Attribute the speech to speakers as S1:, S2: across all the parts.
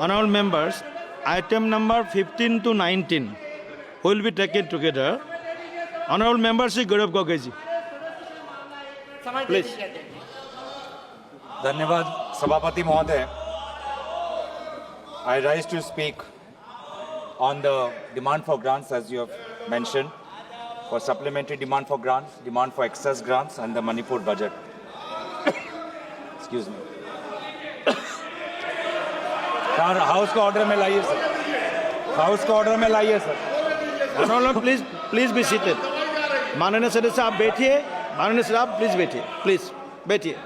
S1: Honorable members, item number 15 to 19 will be taken together. Honorable member Shri Gaurav Gogoiji. Please.
S2: धन्यवाद सभापति महोदय. I rise to speak on the demand for grants, as you have mentioned, for supplementary demand for grants, demand for excess grants, and the Manipur budget. Excuse me. Sir house को order में लाइए sir. House को order में लाइए sir.
S1: Honorable, please be seated. माननीय सदस्य आप बैठिए. माननीय सदस्य आप प्लीज बैठिए. प्लीज बैठिए.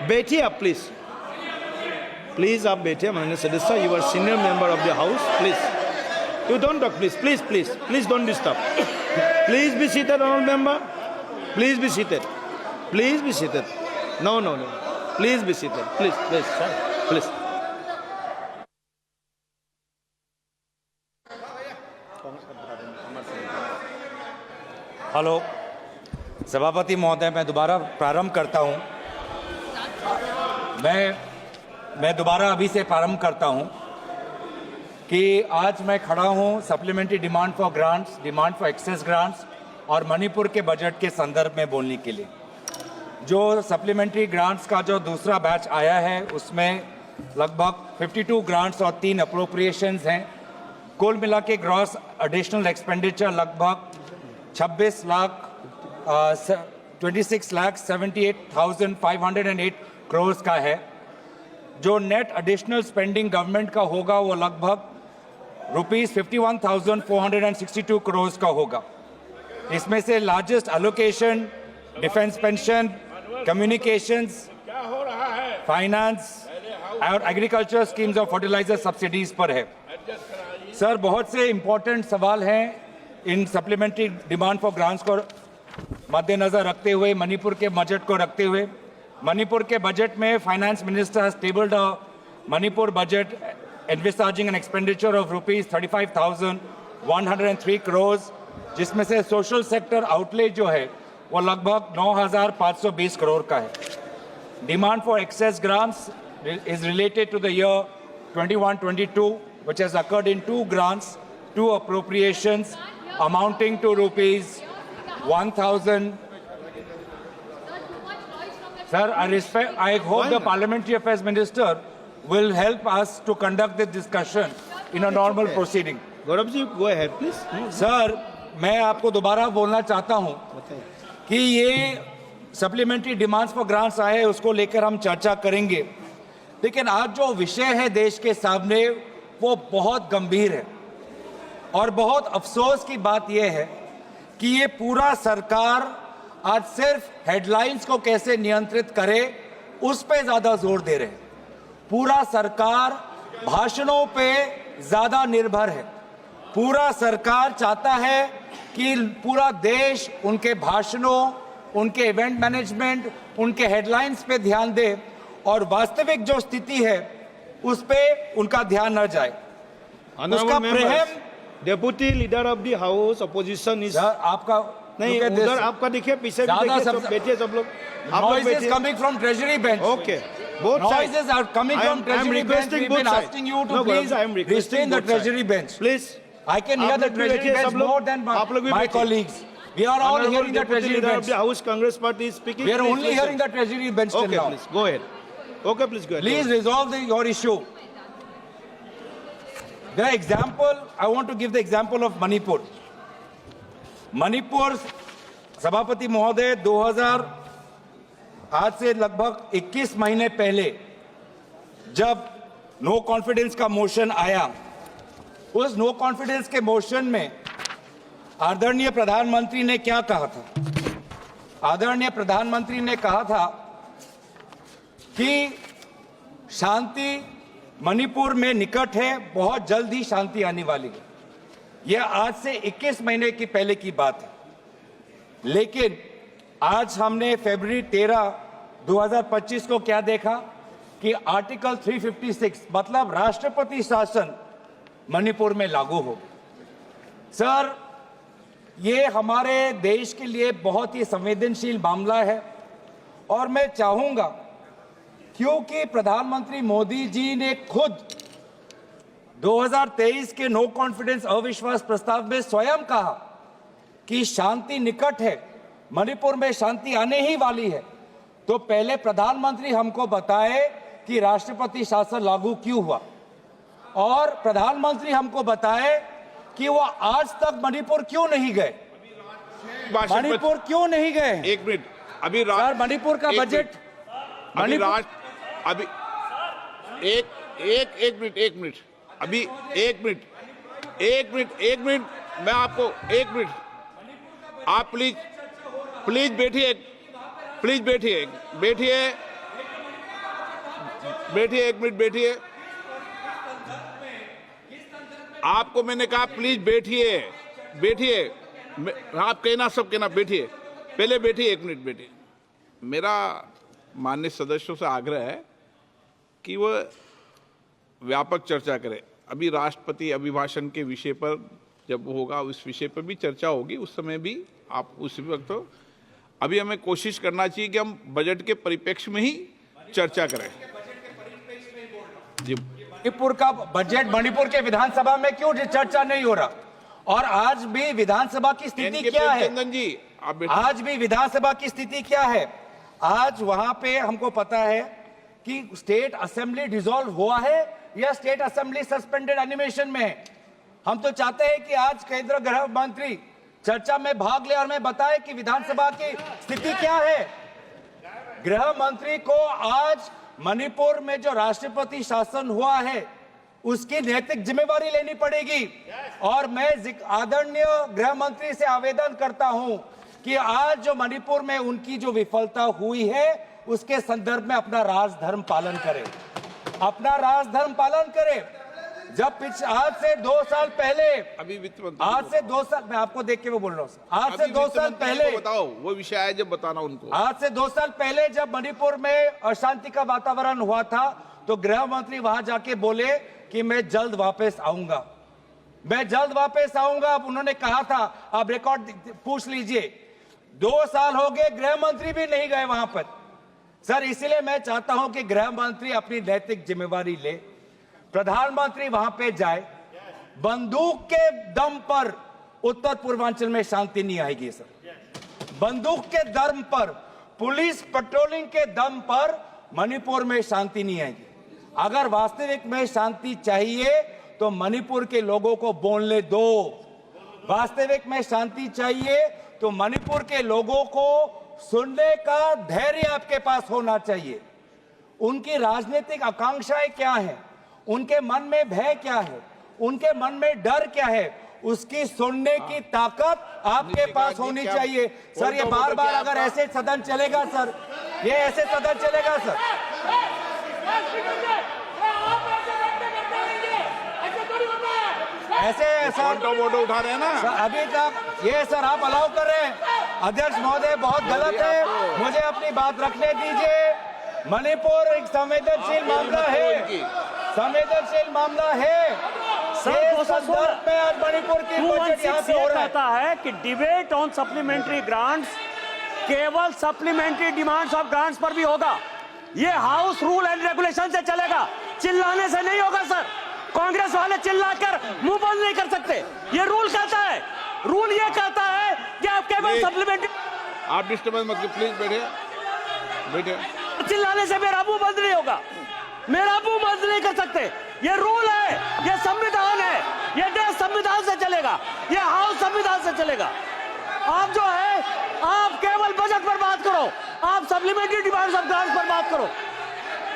S1: बैठिए आप प्लीज. प्लीज आप बैठिए माननीय सदस्य. You are senior member of the house. Please. You don't talk. Please don't disturb. Please be seated, honorable member. Please be seated. Please be seated. No. Please be seated. Please.
S2: Hello सभापति महोदय, मैं दोबारा प्रारंभ करता हूं. मैं दोबारा अभी से प्रारंभ करता हूं कि आज मैं खड़ा हूं supplementary demand for grants, demand for excess grants और मणिपुर के बजट के संदर्भ में बोलने के लिए. जो सप्लीमेंट्री ग्रांट्स का जो दूसरा बैच आया है उसमें लगभग 52 ग्रांट्स और 3 अप्रोप्रिएशंस हैं. कुल मिला के ग्रॉस एडिशनल एक्सपेंडिचर लगभग 26,78,508 करोड़ का है. जो नेट एडिशनल स्पेंडिंग गवर्नमेंट का होगा वो लगभग ₹51,462 करोड़ का होगा. इसमें से largest allocation defence pension, communications, finance और एग्रीकल्चर स्कीम्स और फर्टिलाइजर सब्सिडीज पर है. सर बहुत से इंपॉर्टेंट सवाल हैं इन सप्लीमेंट्री डिमांड फॉर ग्रांट्स को मद्देनजर रखते हुए, मणिपुर के बजट को रखते हुए. मणिपुर के बजट में finance minister has tabled a Manipur budget envisaging an expenditure of ₹35,103 crore, जिसमें से सोशल सेक्टर आउटले जो है वो लगभग 9,520 करोड़ का है. Demand for excess grants is related to the year 21-22 which has occurred in 2 grants, 2 appropriations amounting to ₹1,000. Sir, I hope the Parliamentary Affairs Minister will help us to conduct this discussion in a normal proceeding.
S1: Gaurav ji, go ahead, please.
S2: Sir, मैं आपको दोबारा बोलना चाहता हूं कि ये supplementary demands for grants आए हैं, उसको लेकर हम चर्चा करेंगे. लेकिन आज जो विषय है देश के सामने वो बहुत गंभीर है और बहुत अफसोस की बात यह है कि ये पूरा सरकार आज सिर्फ हेडलाइंस को कैसे नियंत्रित करे उस पे ज्यादा जोर दे रहे हैं. पूरा सरकार भाषणों पे ज्यादा निर्भर है. पूरा सरकार चाहता है कि पूरा देश उनके भाषणों, उनके इवेंट मैनेजमेंट, उनके हेडलाइंस पे ध्यान दे और वास्तविक जो स्थिति है उस पे उनका ध्यान न जाए. उसका प्रेम.
S1: Deputy leader of the house opposition is
S2: आपका
S1: नहीं, उधर आपका देखिए पीछे बैठिए सब लोग.
S2: Noises coming from Treasury bench.
S1: Okay. Both
S2: noises are coming from Treasury bench. We've been asking you to please restrain the Treasury bench.
S1: Please.
S2: I can hear the Treasury bench more than my colleagues. We are all hearing the Treasury bench.
S1: The House Congress Party is speaking.
S2: We are only hearing the Treasury bench till now.
S1: Okay, please go ahead. Okay, please go ahead.
S2: Please resolve your issue. The example, I want to give the example of Manipur. Manipur सभापति महोदय 2000 आज से लगभग 21 महीने पहले जब no confidence का motion आया, उस नो कॉन्फिडेंस के मोशन में आदरणीय प्रधानमंत्री ने क्या कहा था? आदरणीय प्रधानमंत्री ने कहा था कि शांति मणिपुर में निकट है, बहुत जल्द ही शांति आने वाली है. यह आज से 21 महीने की पहले की बात है. लेकिन आज हमने फरवरी 13, 2025 को क्या देखा कि आर्टिकल 356 मतलब राष्ट्रपति शासन मणिपुर में लागू हो. सर, ये हमारे देश के लिए बहुत ही संवेदनशील मामला है और मैं चाहूंगा, क्योंकि प्रधानमंत्री मोदी जी ने खुद 2023 के नो कॉन्फिडेंस अविश्वास प्रस्ताव में स्वयं कहा कि शांति निकट है, मणिपुर में शांति आने ही वाली है, तो पहले प्रधानमंत्री हमको बताए कि राष्ट्रपति शासन लागू क्यों हुआ, और प्रधानमंत्री हमको बताए कि वो आज तक मणिपुर क्यों नहीं गए, मणिपुर क्यों नहीं गए।
S3: एक मिनट, अभी
S2: सर मणिपुर का बजट,
S3: अभी अभी एक मिनट अभी एक मिनट मैं आपको एक मिनट, आप प्लीज बैठिए, एक मिनट बैठिए। आपको मैंने कहा प्लीज बैठिए, आप कहना सब कहना, बैठिए, पहले बैठिए, एक मिनट बैठिए। मेरा माननीय सदस्यों से आग्रह है कि वह व्यापक चर्चा करें। अभी राष्ट्रपति अभिभाषण के विषय पर जब होगा, उस विषय पर भी चर्चा होगी, उस समय भी आप उस वक्त, तो अभी हमें कोशिश करना चाहिए कि हम बजट के परिप्रेक्ष्य में ही चर्चा करें। जी,
S2: मणिपुर का बजट, मणिपुर के विधानसभा में क्यों चर्चा नहीं हो रहा, और आज भी विधानसभा की स्थिति क्या है?
S3: चंदन जी, आप
S2: आज भी विधानसभा की स्थिति क्या है? आज वहां पे हमको पता है कि स्टेट असेंबली डिसॉल्व हुआ है या स्टेट असेंबली सस्पेंडेड एनिमेशन में है। हम तो चाहते हैं कि आज केंद्रीय गृह मंत्री चर्चा में भाग ले और हमें बताए कि विधानसभा की स्थिति क्या है। गृह मंत्री को आज मणिपुर में जो राष्ट्रपति शासन हुआ है उसकी नैतिक जिम्मेवारी लेनी पड़ेगी, और मैं आदरणीय गृह मंत्री से आवेदन करता हूं कि आज जो मणिपुर में उनकी जो विफलता हुई है उसके संदर्भ में अपना राजधर्म पालन करें, अपना राजधर्म पालन करें। जब आज से 2 साल पहले,
S3: अभी वित्त मंत्री,
S2: आज से 2 साल, मैं आपको देख के वो बोल रहा हूं, आज से 2 साल पहले
S3: बताओ, वो विषय है जब बताना उनको।
S2: आज से 2 साल पहले जब मणिपुर में अशांति का वातावरण हुआ था तो गृह मंत्री वहां जाके बोले कि मैं जल्द वापस आऊंगा, मैं जल्द वापस आऊंगा। उन्होंने कहा था, आप रिकॉर्ड पूछ लीजिए। 2 साल हो गए, गृह मंत्री भी नहीं गए वहां पर। सर इसलिए मैं चाहता हूं कि गृह मंत्री अपनी नैतिक जिम्मेवारी ले, प्रधानमंत्री वहां पे जाए। बंदूक के दम पर उत्तर पूर्वांचल में शांति नहीं आएगी सर, बंदूक के दम पर, पुलिस पेट्रोलिंग के दम पर मणिपुर में शांति नहीं आएगी। अगर वास्तविक में शांति चाहिए तो मणिपुर के लोगों को बोलने दो, वास्तविक में शांति चाहिए तो मणिपुर के लोगों को सुनने का धैर्य आपके पास होना चाहिए। उनकी राजनीतिक आकांक्षाएं क्या हैं, उनके मन में भय क्या है, उनके मन में डर क्या है, उसकी सुनने की ताकत आपके पास होनी चाहिए। सर ये बार बार अगर ऐसे सदन चलेगा सर, ये ऐसे सदन चलेगा सर, ऐसे सर
S3: वोटो उठा रहे हैं ना
S2: अभी तक, ये सर आप अलाउ कर रहे हैं। अध्यक्ष महोदय बहुत गलत है, मुझे अपनी बात रखने दीजिए। मणिपुर एक संवेदनशील मामला है, संवेदनशील मामला है। संदर्भ में आज मणिपुर की बजट यहाँ पे हो रहा
S4: कहता है कि डिबेट ऑन सप्लीमेंट्री ग्रांट्स केवल सप्लीमेंट्री डिमांड्स ऑफ ग्रांट्स पर भी होगा। ये हाउस रूल एंड रेगुलेशन से चलेगा, चिल्लाने से नहीं होगा सर। कांग्रेस वाले चिल्लाकर मुंह बंद नहीं कर सकते, ये रूल कहता है, रूल ये कहता है कि आप केवल सप्लीमेंट्री।
S3: आप डिस्टर्बेंस मत, प्लीज बैठे।
S4: चिल्लाने से मेरा मुंह बंद नहीं होगा, मेरा मुंह बंद नहीं कर सकते। ये रूल है, ये संविधान है, ये देश संविधान से चलेगा, ये हाउस संविधान से चलेगा। आप जो है, आप केवल बजट पर बात करो, आप सप्लीमेंट्री डिमांड्स ऑफ ग्रांट्स पर बात करो।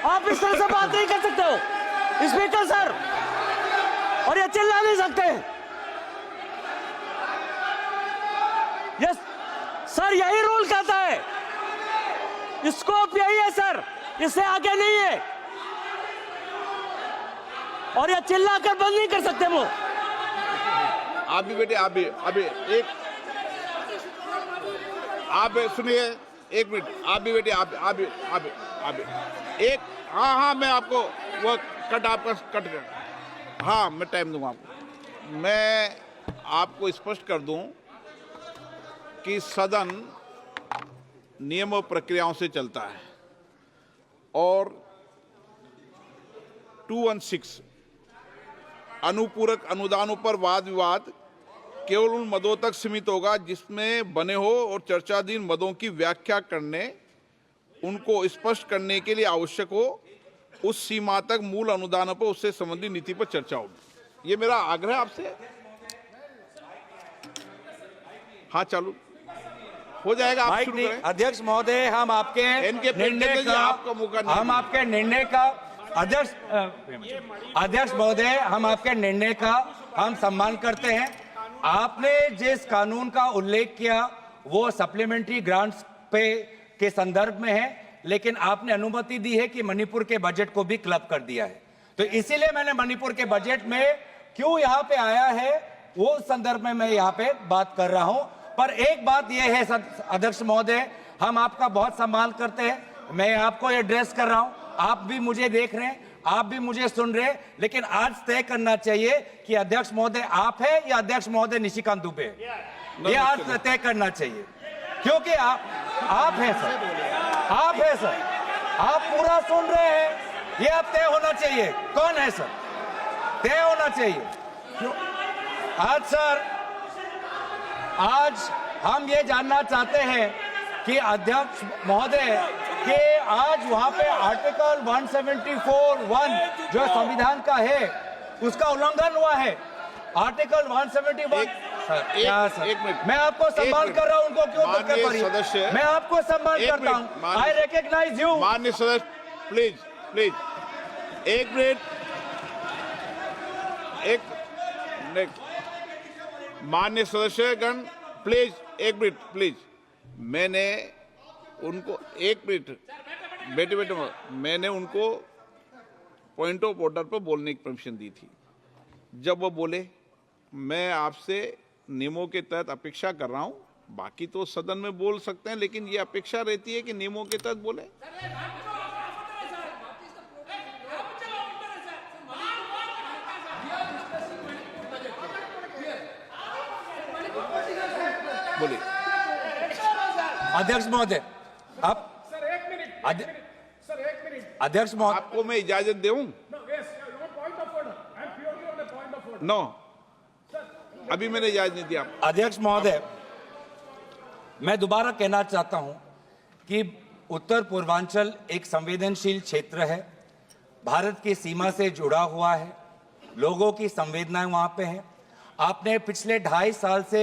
S4: आप इस तरह से बात नहीं कर सकते हो स्पीकर सर, और ये चिल्ला नहीं सकते। यस सर, यही रूल कहता है, स्कोप यही है सर, इससे आगे नहीं है, और ये चिल्ला कर बंद नहीं कर सकते मुंह।
S3: आप भी बेटे, आप भी अभी एक, आप सुनिए एक मिनट, आप भी बेटे, आप भी एक, हाँ मैं आपको वो कट आपका कट कर, हाँ मैं टाइम दूंगा आपको। मैं आपको स्पष्ट कर दूं कि सदन नियम और प्रक्रियाओं से चलता है, और अनुपूरक अनुदानों पर वाद विवाद केवल उन मदों तक सीमित होगा जिसमें बने हो और चर्चाधीन मदों की व्याख्या करने, उनको स्पष्ट करने के लिए आवश्यक हो, उस सीमा तक मूल अनुदानों पर उससे संबंधित नीति पर चर्चा होगी। ये मेरा आग्रह आपसे। हाँ, चालू हो जाएगा, आप शुरू करें।
S2: अध्यक्ष महोदय, हम आपके
S3: इनके
S2: निर्णय का
S3: आपका मौका नहीं,
S2: हम आपके निर्णय का अध्यक्ष महोदय, हम आपके निर्णय का हम सम्मान करते हैं। आपने जिस कानून का उल्लेख किया वो सप्लीमेंट्री ग्रांट्स पे के संदर्भ में है, लेकिन आपने अनुमति दी है कि मणिपुर के बजट को भी क्लब कर दिया है। तो इसीलिए मैंने मणिपुर के बजट में क्यों यहाँ पे आया है वो संदर्भ में मैं यहाँ पे बात कर रहा हूँ। पर एक बात यह है अध्यक्ष महोदय, हम आपका बहुत सम्मान करते हैं। मैं आपको एड्रेस कर रहा हूँ, आप भी मुझे देख रहे हैं, आप भी मुझे सुन रहे हैं, लेकिन आज तय करना चाहिए कि अध्यक्ष महोदय आप है या अध्यक्ष महोदय निशिकांत दुबे। ये आज तय करना चाहिए, क्योंकि आप हैं सर, आप हैं सर, आप पूरा सुन रहे हैं। ये अब तय होना चाहिए कौन है सर, तय होना चाहिए। आज सर, आज हम ये जानना चाहते हैं कि अध्यक्ष महोदय के आज वहां पे आर्टिकल 174(1) जो संविधान का है उसका उल्लंघन हुआ है। आर्टिकल 171।
S3: एक मिनट,
S2: मैं आपको सम्मान कर रहा हूं, उनको क्यों धक्के पर
S3: सदस्य,
S2: मैं आपको सम्मान करता हूं। I recognise you.
S3: माननीय सदस्य, प्लीज प्लीज एक मिनट, माननीय सदस्यगण प्लीज एक मिनट प्लीज। मैंने उनको एक मिनट बेटे मैंने उनको पॉइंट ऑफ ऑर्डर पर बोलने की परमिशन दी थी। जब वो बोले, मैं आपसे नियमों के तहत अपेक्षा कर रहा हूं, बाकी तो सदन में बोल सकते हैं, लेकिन ये अपेक्षा रहती है कि नियमों के तहत बोले। बोलिए
S2: अध्यक्ष महोदय, आप अध्यक्ष महोदय,
S3: आपको मैं इजाजत दूं? नो, अभी मैंने इजाजत नहीं दिया।
S2: अध्यक्ष महोदय, मैं दोबारा कहना चाहता हूं कि उत्तर पूर्वांचल एक संवेदनशील क्षेत्र है, भारत की सीमा से जुड़ा हुआ है, लोगों की संवेदनाएं वहां पे हैं। आपने पिछले 2.5 साल से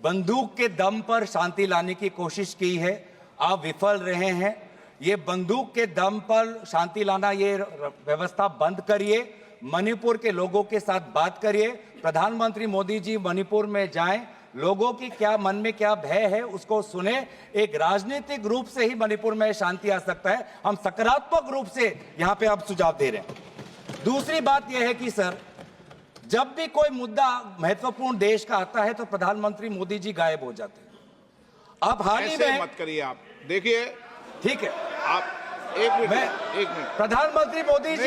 S2: बंदूक के दम पर शांति लाने की कोशिश की है, आप विफल रहे हैं। ये बंदूक के दम पर शांति लाना, ये व्यवस्था बंद करिए, मणिपुर के लोगों के साथ बात करिए। प्रधानमंत्री मोदी जी मणिपुर में जाएं, लोगों की क्या मन में क्या भय है उसको सुने। एक राजनीतिक रूप से ही मणिपुर में शांति आ सकता है, हम सकारात्मक रूप से यहाँ पे आप सुझाव दे रहे हैं। दूसरी बात यह है कि सर, जब भी कोई मुद्दा महत्वपूर्ण देश का आता है तो प्रधानमंत्री मोदी जी गायब हो जाते हैं। आप हाल ही में
S3: मत करिए, आप देखिए,
S2: ठीक है,
S3: आप एक मिनट
S2: प्रधानमंत्री मोदी जी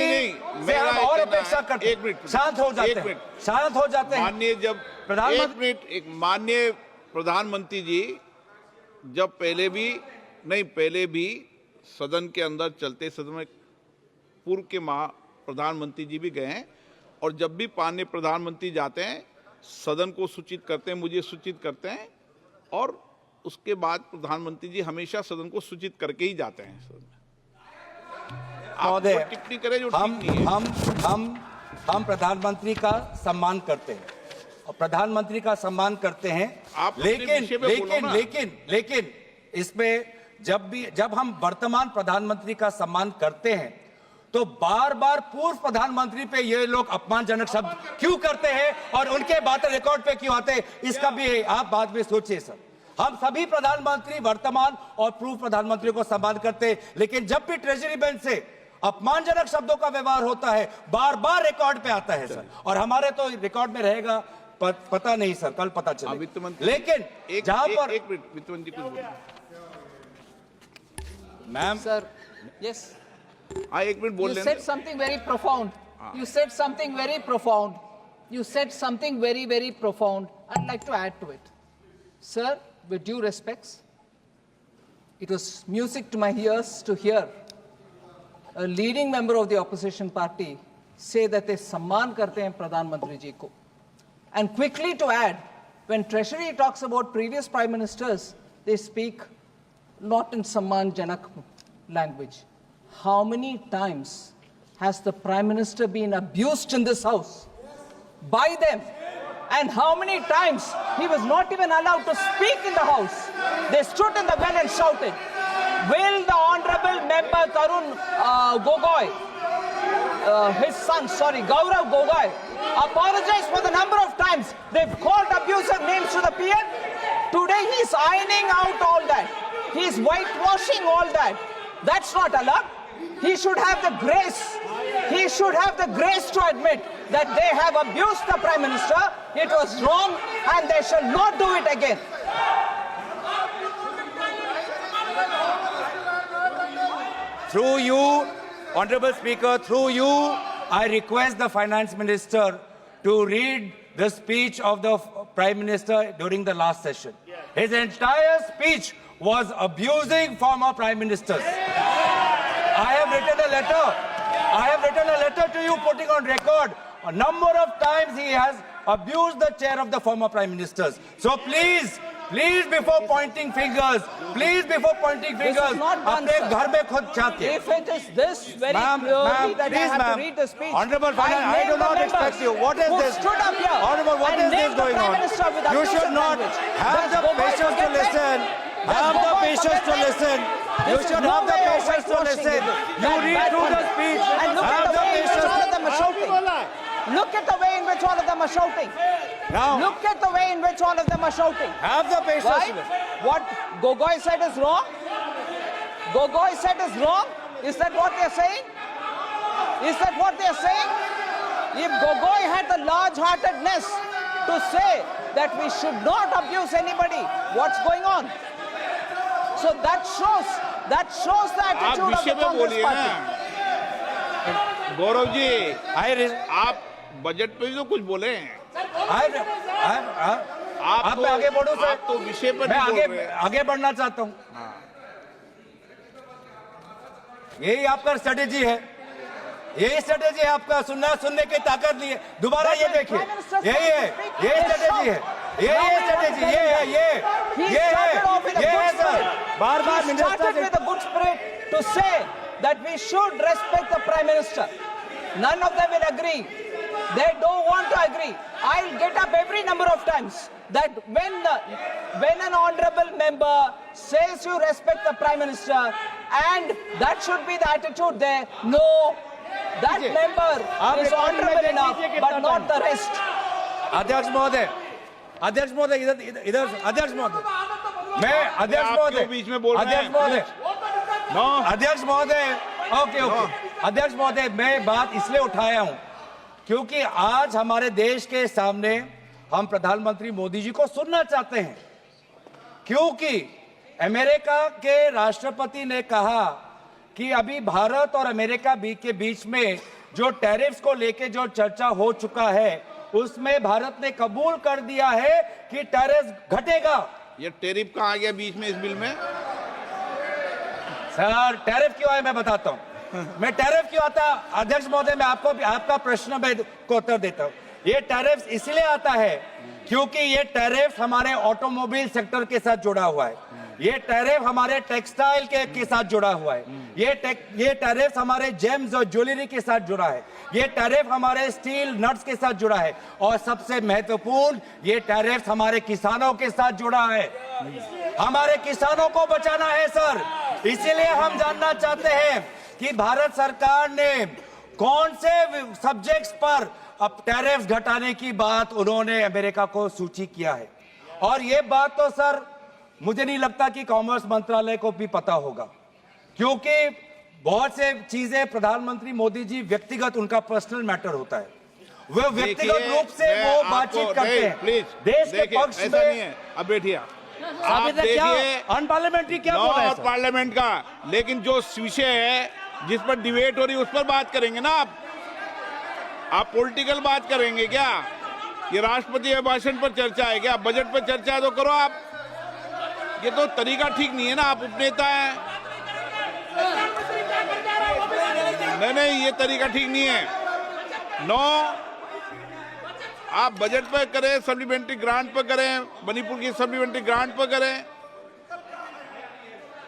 S2: से हम और अपेक्षा करते हैं, शांत हो जाते हैं, शांत हो जाते हैं।
S3: माननीय जब प्रधानमंत्री, एक माननीय प्रधानमंत्री जी जब पहले भी सदन के अंदर चलते सदन में पूर्व के प्रधानमंत्री जी भी गए हैं, और जब भी माननीय प्रधानमंत्री जाते हैं सदन को सूचित करते हैं, मुझे सूचित करते हैं, और उसके बाद प्रधानमंत्री जी हमेशा सदन को सूचित करके ही जाते हैं।
S2: महोदय,
S3: टिप्पणी करें जो ठीक नहीं है।
S2: हम प्रधानमंत्री का सम्मान करते हैं और प्रधानमंत्री का सम्मान करते हैं, लेकिन इसमें जब हम वर्तमान प्रधानमंत्री का सम्मान करते हैं तो बार बार पूर्व प्रधानमंत्री पे ये लोग अपमानजनक शब्द क्यों करते हैं और उनके बातें रिकॉर्ड पे क्यों आते हैं, इसका भी आप बाद में सोचिए सर। हम सभी प्रधानमंत्री वर्तमान और पूर्व प्रधानमंत्री को सम्मान करते हैं, लेकिन जब भी ट्रेजरी बेंच से अपमानजनक शब्दों का व्यवहार होता है बार बार रिकॉर्ड पे आता है सर, और हमारे तो रिकॉर्ड में रहेगा, पता नहीं सर, कल पता चले। लेकिन जहां पर
S3: एक मिनट वित्त मंत्री कुछ बोलिए।
S2: मैम
S5: सर, यस,
S3: एक मिनट बोल
S5: you said something very profound. You said something very profound. You said something very, very profound. I'd like to add to it. Sir, with due respects, it was music to my ears to hear a leading member of the opposition party say that they सम्मान करते हैं प्रधानमंत्री जी को. And quickly to add, when Treasury talks about previous prime ministers, they speak not in सम्मान जनक language. How many times has the prime minister been abused in this house by them? And how many times he was not even allowed to speak in the house? They stood in the well and shouted. Will the honorable member Tarun Gogoi, his son, Gaurav Gogoi, apologize for the number of times they've called abusive names to the PM? Today he's ironing out all that. He's whitewashing all that. That's not allowed. He should have the grace. He should have the grace to admit that they have abused the Prime Minister. It was wrong and they shall not do it again.
S2: Through you, Honorable Speaker, through you, I request the Finance Minister to read the speech of the Prime Minister during the last session. His entire speech was abusing former Prime Ministers. I have written a letter. I have written a letter to you putting on record a number of times he has abused the chair of the former Prime Ministers. So please, before pointing fingers,
S5: not done,
S2: अपने
S5: sir.
S2: घर में खुद झांकिए.
S5: If it is this very
S2: Ma'am,
S5: clearly that
S2: please,
S5: I have
S2: ma'am.
S5: to read the speech,
S2: Honorable Finance, I
S5: name
S2: do
S5: the
S2: not
S5: members
S2: expect you. What is
S5: who
S2: this?
S5: stood up here
S2: Honorable, what
S5: and
S2: is this
S5: named the
S2: going
S5: Prime
S2: on?
S5: Minister with
S2: You
S5: abusive
S2: should not
S5: language.
S2: have
S5: Does
S2: the
S5: Gogoi
S2: patience to
S5: forget that?
S2: listen.
S5: Does
S2: Have the
S5: Gogoi
S2: patience
S5: forget
S2: to
S5: that?
S2: listen. You
S5: This is
S2: should
S5: no
S2: have the
S5: way of
S2: patience to
S5: whitewashing
S2: listen.
S5: it.
S2: You
S5: That
S2: read
S5: bad
S2: through the
S5: one.
S2: speech.
S5: And look
S2: Have
S5: at the
S2: the
S5: way in which
S2: patience.
S5: all of them are shouting. Look at the way in which all of them are shouting.
S2: Now,
S5: Look at the way in which all of them are shouting.
S2: have the patience.
S5: Right? What Gogoi said is wrong? Gogoi said is wrong? Is that what they're saying? Is that what they're saying? If Gogoi had the large-heartedness to say that we should not abuse anybody, what's going on? So that shows the
S3: आप
S5: attitude of
S3: विषय
S5: the
S3: में
S5: Congress
S3: बोलिए
S5: party.
S3: ना गौरव जी आप budget पे भी तो कुछ बोले हैं
S2: आप मैं आगे बढ़ूं सर.
S3: आप तो विषय पर
S2: मैं
S3: नहीं बोल
S2: आगे
S3: रहे हैं।
S2: आगे बढ़ना चाहता हूं. यही आपका स्ट्रेटेजी है. यही स्ट्रेटेजी है आपका. सुनने की ताकत नहीं है. दोबारा ये देखिए. यही है. यही स्ट्रेटेजी है. यही स्ट्रेटेजी. ये है सर. बार-बार
S5: He started with a good spirit to say that we should respect the Prime Minister. None of them will agree. They don't want to agree. I'll get up every number of times that when an honorable member says you respect the Prime Minister, and that should be the attitude there. No, that member is honorable enough, but not the rest.
S2: अध्यक्ष महोदय इधर अध्यक्ष महोदय मैं अध्यक्ष
S3: आप
S2: महोदय
S3: क्यों बीच में बोल रहे हैं?
S2: अध्यक्ष महोदय ओके अध्यक्ष महोदय मैं बात इसलिए उठाया हूं क्योंकि आज हमारे देश के सामने हम प्रधानमंत्री मोदी जी को सुनना चाहते हैं क्योंकि अमेरिका के राष्ट्रपति ने कहा कि अभी भारत और अमेरिका के बीच में जो टैरिफ्स को लेके जो चर्चा हो चुका है उसमें भारत ने कबूल कर दिया है कि टैरिफ घटेगा.
S3: ये टैरिफ कहाँ आ गया बीच में इस बिल में?
S2: सर टैरिफ क्यों आया मैं बताता हूं. मैं टैरिफ क्यों आता अध्यक्ष महोदय मैं आपको आपका प्रश्न में को उत्तर देता हूं. ये टैरिफ इसलिए आता है क्योंकि ये टैरिफ हमारे ऑटोमोबाइल सेक्टर के साथ जुड़ा हुआ है. ये टैरिफ हमारे टेक्सटाइल के साथ जुड़ा हुआ है. ये टैरिफ हमारे जेम्स और ज्वेलरी के साथ जुड़ा है. ये टैरिफ हमारे स्टील नट्स के साथ जुड़ा है और सबसे महत्वपूर्ण ये टैरिफ हमारे किसानों के साथ जुड़ा है. हमारे किसानों को बचाना है सर. इसीलिए हम जानना चाहते हैं कि भारत सरकार ने कौन से सब्जेक्ट्स पर अब टैरिफ घटाने की बात उन्होंने अमेरिका को सूचित किया है. और ये बात तो सर मुझे नहीं लगता कि कॉमर्स मंत्रालय को भी पता होगा क्योंकि बहुत से चीजें प्रधानमंत्री मोदी जी व्यक्तिगत उनका पर्सनल मैटर होता है. वो व्यक्तिगत रूप से वो बातचीत करते हैं.
S3: प्लीज
S2: देश के पक्ष
S3: ऐसा नहीं है. अब बैठिए आप देखिए
S2: अनपार्लियामेंट्री क्या बोल रहे हैं
S3: नॉट पार्लियामेंट का लेकिन जो विषय है जिस पर डिबेट हो रही है उस पर बात करेंगे ना. आप पॉलिटिकल बात करेंगे क्या? ये राष्ट्रपति अभिभाषण पर चर्चा है क्या? बजट पर चर्चा तो करो आप. ये तो तरीका ठीक नहीं है ना. आप उपनेता हैं. नहीं ये तरीका ठीक नहीं है. नो, आप बजट पर करें, सप्लीमेंट्री ग्रांट पर करें, मणिपुर की सप्लीमेंट्री ग्रांट पर करें।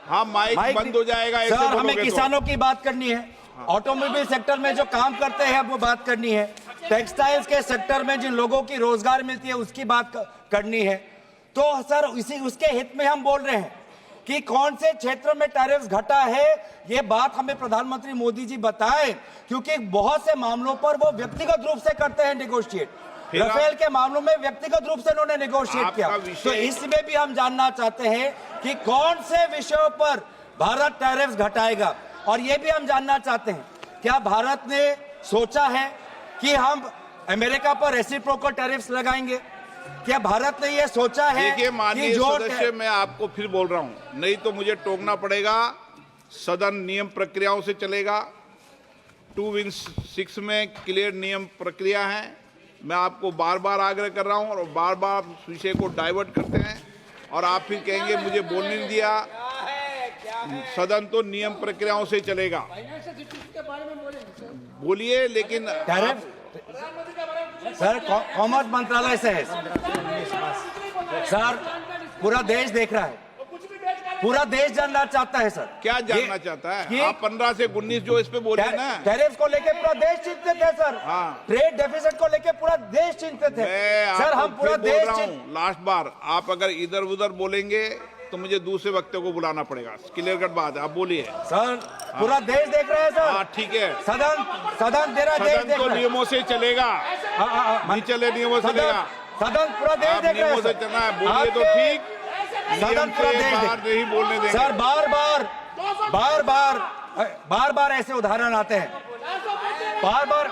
S3: हाँ, माइक बंद हो जाएगा ऐसे
S2: सर, हमें
S3: बोलोगे तो।
S2: किसानों की बात करनी है, ऑटोमोबाइल सेक्टर में जो काम करते हैं वो बात करनी है, टेक्सटाइल्स के सेक्टर में जिन लोगों की रोजगार मिलती है उसकी बात करनी है। तो सर उसके हित में हम बोल रहे हैं कि कौन से क्षेत्र में टैरिफ्स घटा है, ये बात हमें प्रधानमंत्री मोदी जी बताएं, क्योंकि बहुत से मामलों पर वो व्यक्तिगत रूप से करते हैं नेगोशिएट। राफेल के मामलों में व्यक्तिगत रूप से उन्होंने नेगोशिएट किया। तो इसमें भी हम जानना चाहते हैं कि कौन से विषयों पर भारत टैरिफ्स घटाएगा, और ये भी हम जानना चाहते हैं क्या भारत ने सोचा है कि हम अमेरिका पर रेसिप्रोकल टैरिफ्स लगाएंगे? क्या भारत ने ये सोचा है?
S3: देखिए माननीय
S2: कि
S3: सदस्य, मैं आपको फिर बोल रहा हूं, नहीं तो मुझे टोकना पड़ेगा। सदन नियम प्रक्रियाओं से चलेगा, 2-6 में क्लियर नियम प्रक्रिया है। मैं आपको बार बार आग्रह कर रहा हूं और बार बार विषय को डाइवर्ट करते हैं और आप फिर कहेंगे मुझे बोलने नहीं दिया। सदन तो नियम प्रक्रियाओं से चलेगा। बोलिए, लेकिन
S2: सर कॉमर्स मंत्रालय से है सर, पूरा देश देख रहा है, पूरा देश जानना चाहता है सर।
S3: क्या जानना चाहता है? आप 15 से 19 जो इस पे बोले ना,
S2: टैरिफ को लेके पूरा देश चिंतित है सर।
S3: हाँ।
S2: ट्रेड डेफिसिट को लेके पूरा देश चिंतित है सर। हम पूरा देश
S3: लास्ट बार आप अगर इधर उधर बोलेंगे तो मुझे दूसरे वक्तव्य को बुलाना पड़ेगा। क्लियर कट बात है, आप बोलिए
S2: सर। पूरा देश देख रहा है सर।
S3: हाँ ठीक है,
S2: सदन तेरा देश
S3: सदन तो नियमों से चलेगा, नहीं चले नियमों से चलेगा।
S2: सदन पूरा देश देख रहा है।
S3: नियमों से चलना है, बोलिए तो ठीक।
S2: सदन पूरा देश
S3: नहीं बोलने देंगे
S2: सर। बार बार ऐसे उदाहरण आते हैं, बार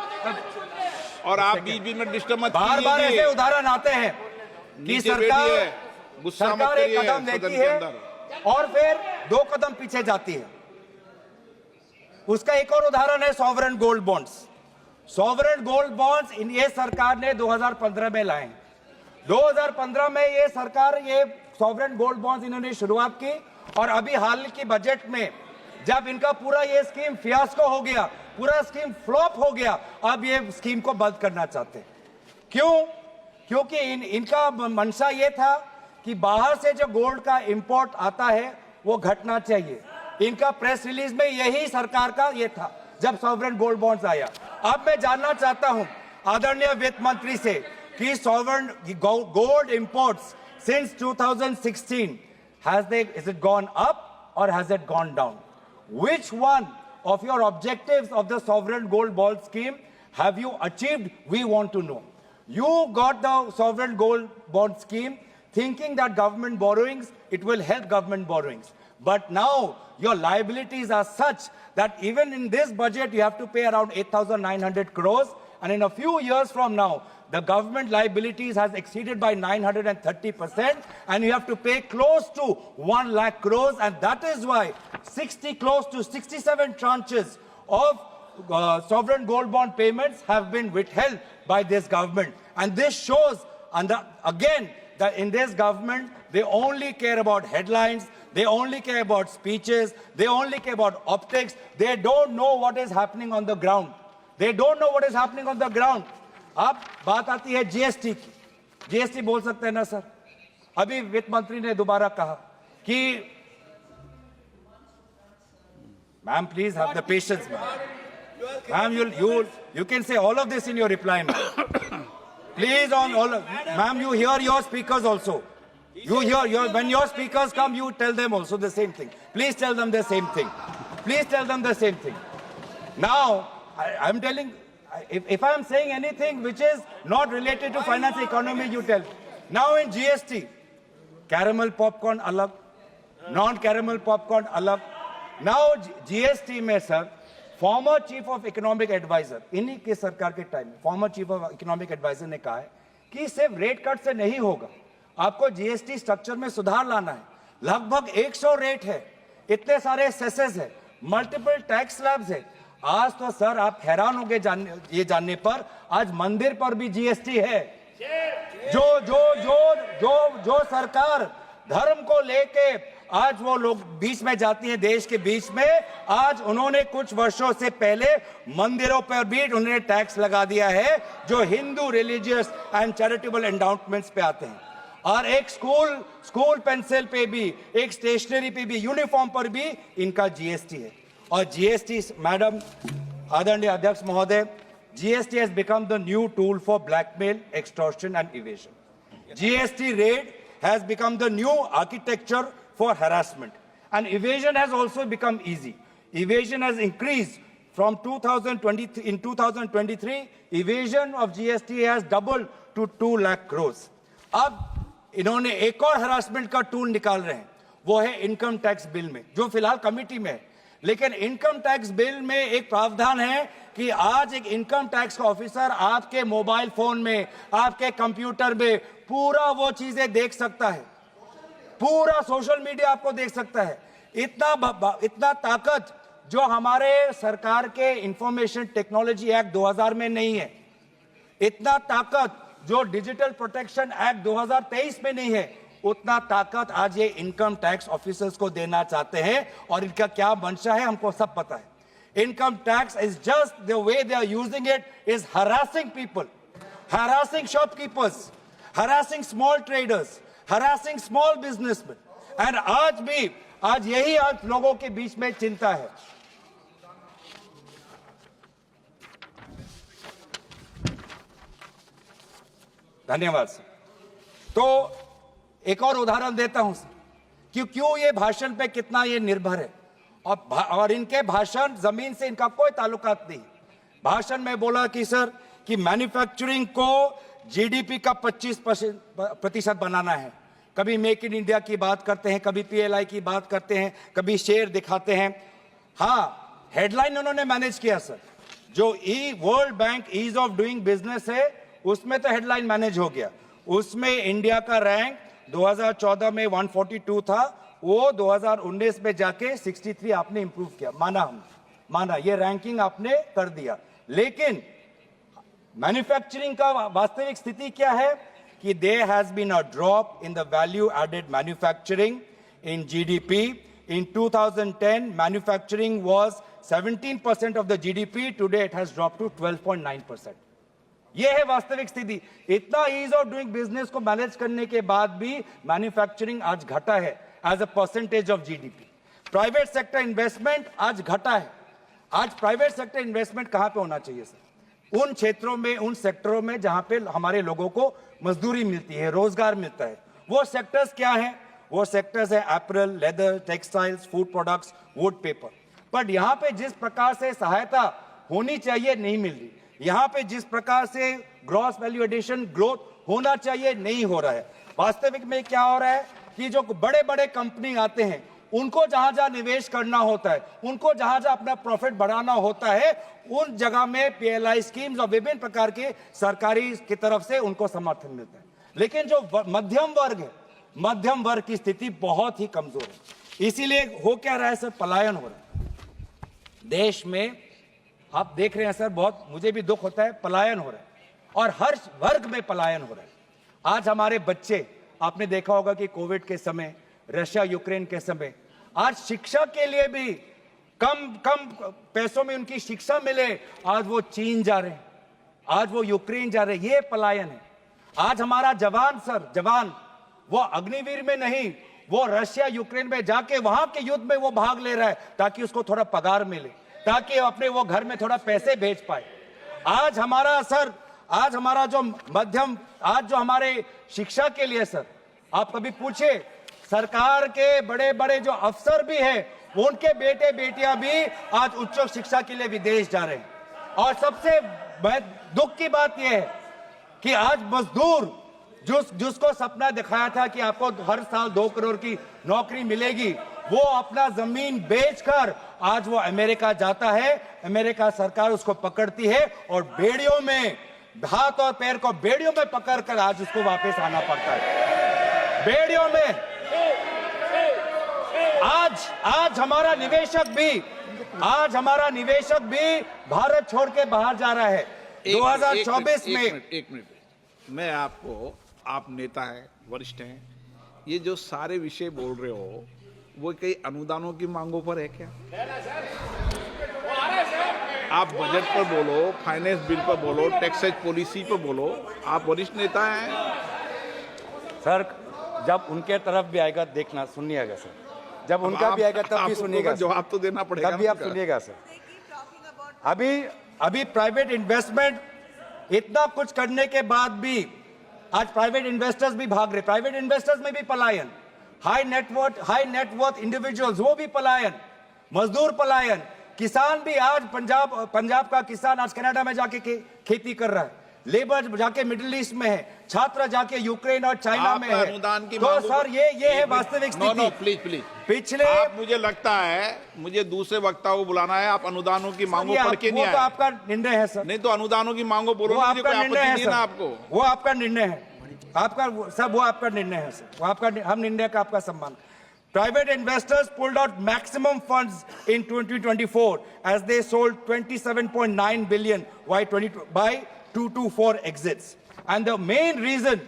S3: और आप बीच बीच में डिस्टर्ब मत कीजिए।
S2: बार ऐसे उदाहरण आते हैं कि सरकार एक कदम लेती है और फिर 2 कदम पीछे जाती है। उसका एक और उदाहरण है sovereign gold bonds. Sovereign gold bonds ये सरकार ने 2015 में लाए। 2015 में ये सरकार ये सॉवरेन गोल्ड बॉन्ड्स इन्होंने शुरुआत की, और अभी हाल की बजट में जब इनका पूरा ये स्कीम फियास्को हो गया, पूरा स्कीम फ्लॉप हो गया, अब ये स्कीम को बंद करना चाहते हैं। क्यों? क्योंकि इनका मंशा ये था कि बाहर से जो गोल्ड का इंपोर्ट आता है वो घटना चाहिए। इनका प्रेस रिलीज में यही सरकार का ये था जब सॉवरेन गोल्ड बॉन्ड्स आया। अब मैं जानना चाहता हूं आदरणीय वित्त मंत्री से कि sovereign gold imports since 2016 is it gone up or has it gone down? Which one of your objectives of the sovereign gold bond scheme have you achieved? We want to know. You got the sovereign gold bond scheme thinking that government borrowings, it will help government borrowings. But now your liabilities are such that even in this budget you have to pay around 8,900 crores, and in a few years from now the government liabilities has exceeded by 930%, and you have to pay close to 1 lakh crores, and that is why close to 67 tranches of sovereign gold bond payments have been withheld by this government. And this shows, again, that in this government they only care about headlines, they only care about speeches, they only care about optics. They don't know what is happening on the ground. They don't know what is happening on the ground. अब बात आती है GST की। GST बोल सकते हैं ना sir? अभी वित्त मंत्री ने दोबारा कहा कि ma'am please have the patience ma'am, you can say all of this in your reply ma'am. Please, on all of, ma'am, you hear your speakers also. You hear when your speakers come, you tell them also the same thing. Please tell them the same thing. Please tell them the same thing. Now I'm telling, if I am saying anything which is not related to finance economy, you tell. Now in GST, caramel popcorn alag, non-caramel popcorn alag. Now GST में sir former chief of economic adviser, इन्हीं के सरकार के time में former chief of economic adviser ने कहा है कि सिर्फ रेट कट से नहीं होगा, आपको जीएसटी स्ट्रक्चर में सुधार लाना है। लगभग 100 रेट है, इतने सारे सेसेस है, मल्टीपल टैक्स स्लैब्स है। आज तो सर आप हैरान होंगे ये जानने पर, आज मंदिर पर भी जीएसटी है। जो सरकार धर्म को लेके आज वो लोग बीच में जाती हैं, देश के बीच में। आज उन्होंने कुछ वर्षों से पहले मंदिरों पर भी उन्होंने टैक्स लगा दिया है जो हिंदू रिलीजियस एंड चैरिटेबल एंडाउटमेंट्स पे आते हैं। और एक स्कूल पेंसिल पे भी, एक स्टेशनरी पे भी, यूनिफॉर्म पर भी इनका जीएसटी है। और जीएसटी, मैडम आदरणीय अध्यक्ष महोदय, GST has become the new tool for blackmail, extortion and evasion. GST raid has become the new architecture for harassment, and evasion has also become easy. Evasion has increased from 2020 in 2023. Evasion of GST has doubled to 2 lakh crores. अब इन्होंने एक और harassment का tool निकाल रहे हैं, वो है इनकम टैक्स बिल में, जो फिलहाल कमिटी में है। लेकिन इनकम टैक्स बिल में एक प्रावधान है कि आज एक इनकम टैक्स का ऑफिसर आपके मोबाइल फोन में, आपके कंप्यूटर में पूरा वो चीजें देख सकता है, पूरा सोशल मीडिया आपको देख सकता है। इतना ताकत जो हमारे सरकार के इंफॉर्मेशन टेक्नोलॉजी एक्ट 2000 में नहीं है, इतना ताकत जो डिजिटल प्रोटेक्शन एक्ट 2023 में नहीं है, उतना ताकत आज ये इनकम टैक्स ऑफिसर्स को देना चाहते हैं। और इनका क्या मंशा है हमको सब पता है। Income tax is just the way they are using it is harassing people, harassing shopkeepers, harassing small traders, harassing small businessman. And आज यही आज लोगों के बीच में चिंता है। धन्यवाद सर। तो एक और उदाहरण देता हूं सर कि क्यों ये भाषण पे कितना ये निर्भर है। और इनके भाषण जमीन से इनका कोई ताल्लुकात नहीं। भाषण में बोला कि सर कि मैन्युफैक्चरिंग को जीडीपी का 25% बनाना है। कभी मेक इन इंडिया की बात करते हैं, कभी पीएलआई की बात करते हैं, कभी शेयर दिखाते हैं। हाँ, हेडलाइन उन्होंने मैनेज किया सर। जो World Bank ease of doing business है उसमें तो हेडलाइन मैनेज हो गया। उसमें इंडिया का रैंक 2014 में 142 था, वो 2019 में जाके 63 आपने इंप्रूव किया। माना ये रैंकिंग आपने कर दिया। लेकिन मैन्युफैक्चरिंग का वास्तविक स्थिति क्या है कि there has been a drop in the value added manufacturing in GDP. In 2010 manufacturing was 17% of the GDP, today it has drop to 12.9%। ये है वास्तविक स्थिति। इतना ईज ऑफ डूइंग बिजनेस को मैनेज करने के बाद भी मैन्युफैक्चरिंग आज घटा है as a percentage of GDP. Private sector investment आज घटा है। आज प्राइवेट सेक्टर इन्वेस्टमेंट कहां पे होना चाहिए सर? उन क्षेत्रों में, उन सेक्टरों में जहां पे हमारे लोगों को मजदूरी मिलती है, रोजगार मिलता है। वो सेक्टर्स क्या हैं? वो सेक्टर्स है apparel, leather, textiles, food products, would, paper. But यहां पे जिस प्रकार से सहायता होनी चाहिए नहीं मिल रही। यहां पे जिस प्रकार से ग्रॉस वैल्यू एडिशन ग्रोथ होना चाहिए नहीं हो रहा है। वास्तविक में क्या हो रहा है कि जो बड़े बड़े कंपनी आते हैं उनको जहां जहां निवेश करना होता है, उनको जहां जहां अपना प्रॉफिट बढ़ाना होता है, उन जगह में पीएलआई स्कीम्स और विभिन्न प्रकार के सरकारी की तरफ से उनको समर्थन मिलता है। लेकिन जो मध्यम वर्ग है, मध्यम वर्ग की स्थिति बहुत ही कमजोर है। इसीलिए हो क्या रहा है सर? पलायन हो रहा है देश में। आप देख रहे हैं सर, बहुत मुझे भी दुख होता है, पलायन हो रहा है और हर वर्ग में पलायन हो रहा है। आज हमारे बच्चे, आपने देखा होगा कि कोविड के समय, रशिया यूक्रेन के समय, आज शिक्षा के लिए भी कम पैसों में उनकी शिक्षा मिले, आज वो चीन जा रहे हैं, आज वो यूक्रेन जा रहे हैं। ये पलायन है। आज हमारा जवान वो अग्निवीर में नहीं, वो रशिया यूक्रेन में जाके वहां के युद्ध में वो भाग ले रहा है ताकि उसको थोड़ा पगार मिले, ताकि अपने वो घर में थोड़ा पैसे भेज पाए। आज हमारा जो मध्यम, आज जो हमारे शिक्षा के लिए सर, आप कभी पूछे सरकार के बड़े बड़े जो अफसर भी हैं, उनके बेटे बेटियां भी आज उच्च शिक्षा के लिए विदेश जा रहे हैं। और सबसे दुख की बात यह है कि आज मजदूर जिसको सपना दिखाया था कि आपको हर साल 2 करोड़ की नौकरी मिलेगी, वो अपना जमीन बेचकर आज वो अमेरिका जाता है। अमेरिका सरकार उसको पकड़ती है और बेड़ियों में, हाथ और पैर को बेड़ियों में पकड़कर आज उसको वापस आना पड़ता है। बेड़ियों में आज हमारा निवेशक भी भारत छोड़ के बाहर जा रहा है। 2024 में
S3: एक मिनट मैं आपको, आप नेता हैं, वरिष्ठ हैं, ये जो सारे विषय बोल रहे हो वो कई अनुदानों की मांगों पर है क्या? आप बजट पर बोलो, फाइनेंस बिल पर बोलो, टैक्सेज पॉलिसी पर बोलो, आप वरिष्ठ नेता हैं।
S2: सर जब उनके तरफ भी आएगा देखना सुनिएगा सर, जब उनका भी आएगा तब भी
S3: आपको
S2: सुनिएगा सर।
S3: जवाब तो देना पड़ेगा
S2: तब भी
S3: ना
S2: आप
S3: उनका।
S2: सुनिएगा सर। अभी प्राइवेट इन्वेस्टमेंट इतना कुछ करने के बाद भी आज प्राइवेट इन्वेस्टर्स भी भाग रहे, प्राइवेट इन्वेस्टर्स में भी पलायन, हाई नेटवर्थ इंडिविजुअल्स वो भी पलायन, मजदूर पलायन, किसान भी आज पंजाब का किसान आज कनाडा में जाके खेती कर रहा है, लेबर जाके मिडिल ईस्ट में है, छात्र जाके यूक्रेन और चाइना में है।
S3: अनुदान की
S2: तो
S3: मांगों
S2: सर ये है वास्तविक
S3: नो
S2: स्थिति।
S3: प्लीज
S2: पिछले
S3: आप, मुझे लगता है मुझे दूसरे वक्ताओं को बुलाना है। आप अनुदानों की मांगों
S2: ये
S3: पढ़ के नहीं
S2: वो तो
S3: आए।
S2: आपका निर्णय है सर,
S3: नहीं तो अनुदानों की मांगों बोलो
S2: वो
S3: ना, मुझे
S2: आपका
S3: कोई
S2: निर्णय
S3: आपत्ति
S2: है
S3: नहीं है ना
S2: सर,
S3: आपको।
S2: वो आपका निर्णय है, आपका सब वो आपका निर्णय है सर, वो आपका हम निर्णय का आपका सम्मान। Private investors pulled out maximum funds in 2024 as they sold 27.9 billion by 224 exits. And the main reason,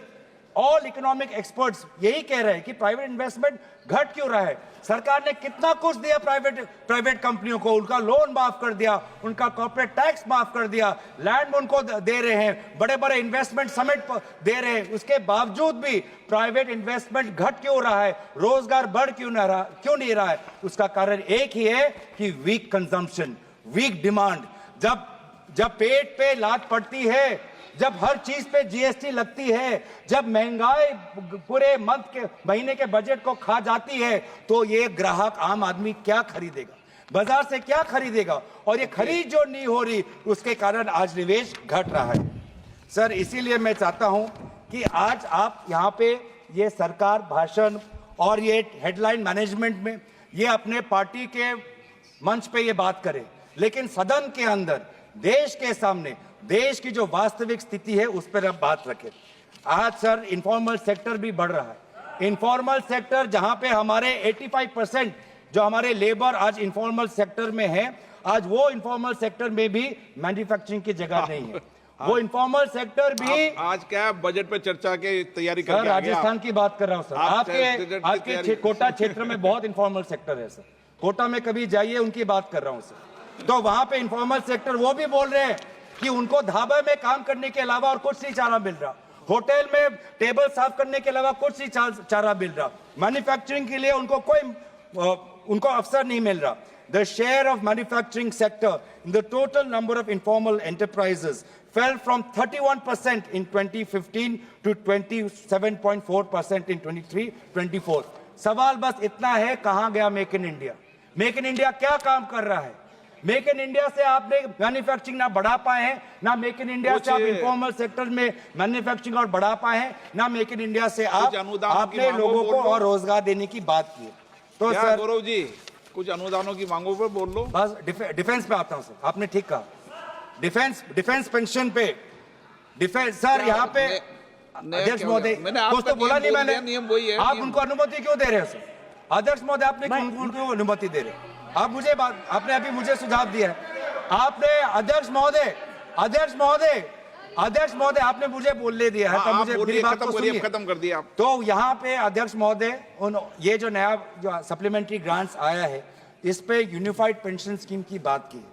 S2: all economic experts यही कह रहे हैं कि प्राइवेट इन्वेस्टमेंट घट क्यों रहा है। सरकार ने कितना कुछ दिया प्राइवेट कंपनियों को, उनका लोन माफ कर दिया, उनका कॉर्पोरेट टैक्स माफ कर दिया, लैंड उनको दे रहे हैं, बड़े बड़े इन्वेस्टमेंट समिट दे रहे हैं, उसके बावजूद भी प्राइवेट इन्वेस्टमेंट घट क्यों रहा है, रोजगार बढ़ क्यों नहीं रहा है। उसका कारण एक ही है कि वीक कंजम्पशन, वीक डिमांड। जब पेट पे लात पड़ती है, जब हर चीज पे जीएसटी लगती है, जब महंगाई पूरे महीने के बजट को खा जाती है, तो ये ग्राहक आम आदमी क्या खरीदेगा, बाजार से क्या खरीदेगा, और ये खरीद जो नहीं हो रही उसके कारण आज निवेश घट रहा है। सर इसीलिए मैं चाहता हूं कि आज आप यहाँ पे ये सरकार भाषण और ये हेडलाइन मैनेजमेंट में ये अपने पार्टी के मंच पे ये बात करें, लेकिन सदन के अंदर देश के सामने देश की जो वास्तविक स्थिति है उस पर अब बात रखें। आज सर इनफॉर्मल सेक्टर भी बढ़ रहा है। इनफॉर्मल सेक्टर जहां पे हमारे 85% जो हमारे लेबर आज इनफॉर्मल सेक्टर में है, आज वो इनफॉर्मल सेक्टर में भी मैन्युफैक्चरिंग की जगह नहीं है। वो इनफॉर्मल सेक्टर भी
S3: आज क्या बजट पे चर्चा की तैयारी
S2: सर
S3: करके आ गए
S2: राजस्थान
S3: आप?
S2: की बात कर रहा हूं सर। आपके कोटा क्षेत्र में बहुत इनफॉर्मल सेक्टर है सर, कोटा में कभी जाइए, उनकी बात कर रहा हूं सर। तो वहां पे इनफॉर्मल सेक्टर वो भी बोल रहे हैं कि उनको ढाबे में काम करने के अलावा और कुछ नहीं चारा मिल रहा, होटल में टेबल साफ करने के अलावा कुछ नहीं चारा मिल रहा, मैन्युफैक्चरिंग के लिए उनको अवसर नहीं मिल रहा। The share of manufacturing sector in the total number of informal enterprises fell from 31% in 2015 to 27.4% in 23-24। सवाल बस इतना है, कहां गया make in India? Make in India क्या काम कर रहा है? मेक इन इंडिया से आपने मैन्युफैक्चरिंग ना बढ़ा पाए हैं, ना मेक इन इंडिया से आप इनफॉर्मल सेक्टर में मैन्युफैक्चरिंग और बढ़ा पाए हैं, ना मेक इन इंडिया से आपने लोगों को और रोजगार देने की बात की है। तो
S3: क्या
S2: सर
S3: गौरव जी, कुछ अनुदानों की मांगों पर बोल लो।
S2: बस डिफेंस पे आता हूं सर, आपने ठीक कहा, डिफेंस पेंशन पे डिफेंस सर यहाँ पे अध्यक्ष महोदय कुछ तो बोला नहीं मैंने,
S3: नियम वही है।
S2: आप उनको अनुमति क्यों दे रहे हो सर? अध्यक्ष महोदय आपने उनको अनुमति दे रहे? आपने अभी मुझे सुझाव दिया है, आपने अध्यक्ष महोदय आपने मुझे बोलने दिया है, तो मुझे मेरी बात को सुनिए।
S3: खत्म कर दिया आप।
S2: तो यहाँ पे अध्यक्ष महोदय ये जो नया जो सप्लीमेंट्री ग्रांट्स आया है, इस पे यूनिफाइड पेंशन स्कीम की बात की।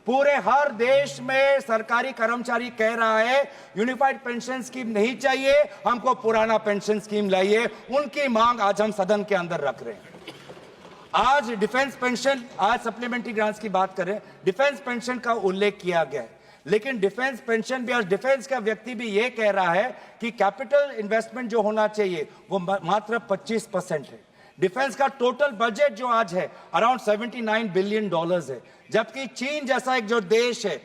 S2: पूरे हर देश में सरकारी कर्मचारी कह रहा है यूनिफाइड पेंशन स्कीम नहीं चाहिए, हमको पुराना पेंशन स्कीम लाइए। उनकी मांग आज हम सदन के अंदर रख रहे हैं। आज डिफेंस पेंशन, आज सप्लीमेंट्री ग्रांट्स की बात करें, डिफेंस पेंशन का उल्लेख किया गया है, लेकिन डिफेंस पेंशन भी, आज डिफेंस का व्यक्ति भी ये कह रहा है कि कैपिटल इन्वेस्टमेंट जो होना चाहिए वो मात्र 25% है। डिफेंस का टोटल बजट जो आज है अराउंड $79 बिलियन है, जबकि चीन जैसा एक जो देश है,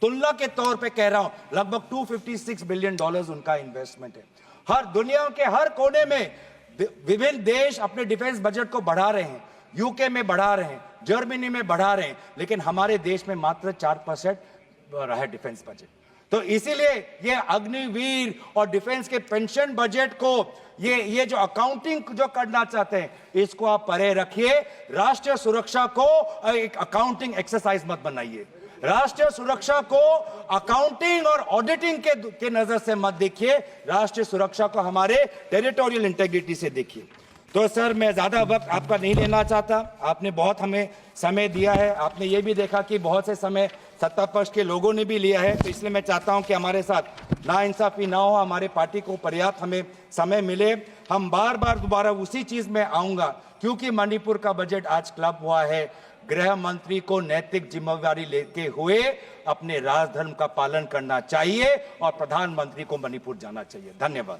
S2: तुलना के तौर पे कह रहा हूं, लगभग $256 बिलियन उनका इन्वेस्टमेंट है। हर दुनिया के हर कोने में विभिन्न देश अपने डिफेंस बजट को बढ़ा रहे हैं, यूके में बढ़ा रहे हैं, जर्मनी में बढ़ा रहे हैं, लेकिन हमारे देश में मात्र 4% रहा है डिफेंस बजट। तो इसीलिए ये अग्निवीर और डिफेंस के पेंशन बजट को ये जो अकाउंटिंग जो करना चाहते हैं, इसको आप परे रखिए। राष्ट्रीय सुरक्षा को एक अकाउंटिंग एक्सरसाइज मत बनाइए। राष्ट्रीय सुरक्षा को अकाउंटिंग और ऑडिटिंग के नजर से मत देखिए, राष्ट्रीय सुरक्षा को हमारे टेरिटोरियल इंटेग्रिटी से देखिए। तो सर मैं ज़्यादा वक्त आपका नहीं लेना चाहता, आपने बहुत हमें समय दिया है, आपने ये भी देखा कि बहुत से समय सत्ता पक्ष के लोगों ने भी लिया है, तो इसलिए मैं चाहता हूं कि हमारे साथ नाइंसाफी ना हो, हमारे पार्टी को पर्याप्त हमें समय मिले। हम बार बार दोबारा उसी चीज़ में आऊँगा, क्योंकि मणिपुर का बजट आज क्लब हुआ है। गृह मंत्री को नैतिक जिम्मेदारी लेते हुए अपने राजधर्म का पालन करना चाहिए और प्रधानमंत्री को मणिपुर जाना चाहिए। धन्यवाद।